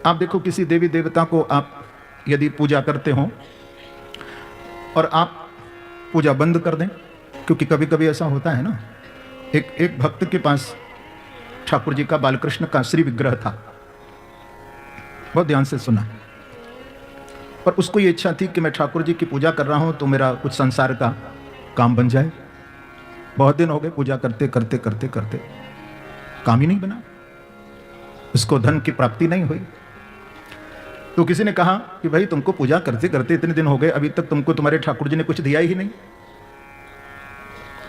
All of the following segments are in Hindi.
आप देखो, किसी देवी देवता को आप यदि पूजा करते हो और आप पूजा बंद कर दें, क्योंकि कभी कभी ऐसा होता है ना। एक भक्त के पास ठाकुर जी का, बालकृष्ण का श्री विग्रह था, बहुत ध्यान से सुना। पर उसको ये इच्छा थी कि मैं ठाकुर जी की पूजा कर रहा हूं तो मेरा कुछ संसार का काम बन जाए। बहुत दिन हो गए पूजा करते करते करते करते, काम ही नहीं बना, उसको धन की प्राप्ति नहीं हुई। तो किसी ने कहा कि भाई तुमको पूजा करते करते इतने दिन हो गए, अभी तक तुमको तुम्हारे ठाकुर जी ने कुछ दिया ही नहीं।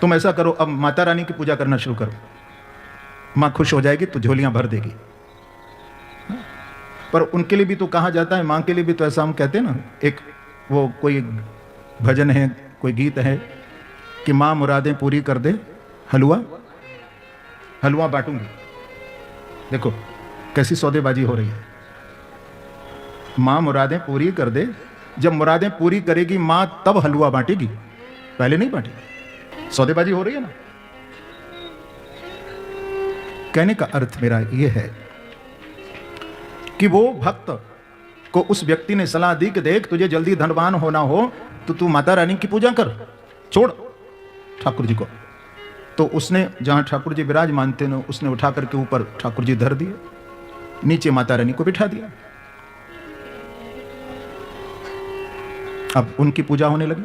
तुम ऐसा करो, अब माता रानी की पूजा करना शुरू करो, माँ खुश हो जाएगी तो झोलियां भर देगी। पर उनके लिए भी तो कहा जाता है, माँ के लिए भी तो ऐसा हम कहते हैं ना, एक वो कोई भजन है, कोई गीत है कि माँ मुरादें पूरी कर दे, हलवा हलवा बांटूंगी। देखो कैसी सौदेबाजी हो रही है। माँ मुरादें पूरी कर दे, जब मुरादें पूरी करेगी माँ तब हलवा बांटेगी, पहले नहीं बांटेगी। सौदेबाजी हो रही है ना। कहने का अर्थ मेरा यह है कि वो भक्त को उस व्यक्ति ने सलाह दी कि देख, तुझे जल्दी धनवान होना हो तो तू माता रानी की पूजा कर, छोड़ ठाकुर जी को। तो उसने जहां ठाकुर जी विराजमान थे, उसने उठा करके ऊपर ठाकुर जी धर दिए, नीचे माता रानी को बिठा दिया। अब उनकी पूजा होने लगी,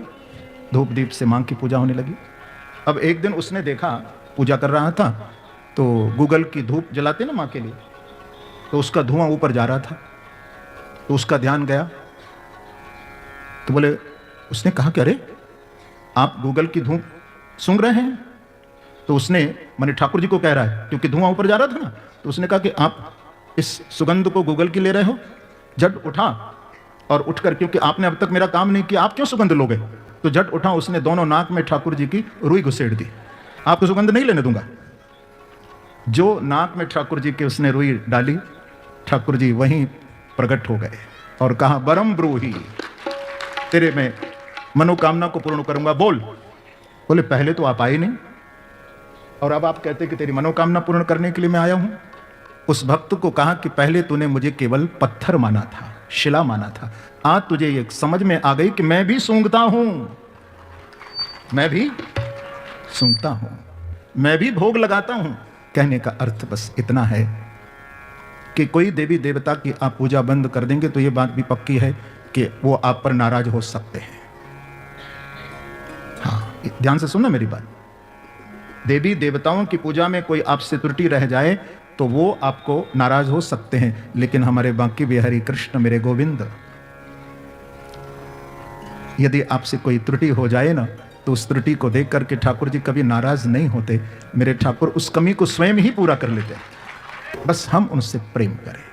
धूप दीप से मां की पूजा होने लगी। अब एक दिन उसने देखा, पूजा कर रहा था तो गूगल की धूप जलाते ना मां के लिए, तो उसका धुआं ऊपर जा रहा था। तो उसका ध्यान गया, तो बोले, उसने कहा कि अरे आप गूगल की धूप सूंघ रहे हैं। तो उसने, माने ठाकुर जी को कह रहा है, क्योंकि धुआं ऊपर जा रहा था ना, तो उसने कहा कि आप इस सुगंध को गूगल की ले रहे हो। झट उठा और उठकर, क्योंकि आपने अब तक मेरा काम नहीं किया, आप क्यों सुगंध लोगे। तो झट उठा, उसने दोनों नाक में ठाकुर जी की रुई घुसेड़ दी। आपको सुगंध नहीं लेने दूंगा। जो नाक में ठाकुर जी की उसने रुई डाली, ठाकुर जी वहीं प्रकट हो गए और कहा, बरम ब्रूही, तेरे में मनोकामना को पूर्ण करूंगा, बोल। बोले, पहले तो आप आए नहीं और अब आप कहते कि तेरी मनोकामना पूर्ण करने के लिए मैं आया हूं। उस भक्त को कहा कि पहले तूने मुझे केवल पत्थर माना था, शिला माना था, आज तुझे ये समझ में आ गई कि मैं भी सूंघता हूं, मैं भी सूंघता हूं, मैं भी भोग लगाता हूं। कहने का अर्थ बस इतना है कि कोई देवी देवता की आप पूजा बंद कर देंगे तो ये बात भी पक्की है कि वो आप पर नाराज हो सकते हैं। हाँ, ध्यान से सुनना मेरी बात। देवी देवताओं की पूजा में कोई आपसे त्रुटि रह जाए तो वो आपको नाराज हो सकते हैं, लेकिन हमारे बांके बिहारी कृष्ण मेरे गोविंद, यदि आपसे कोई त्रुटि हो जाए ना, तो उस त्रुटि को देख करके ठाकुर जी कभी नाराज नहीं होते। मेरे ठाकुर उस कमी को स्वयं ही पूरा कर लेते हैं, बस हम उनसे प्रेम करें।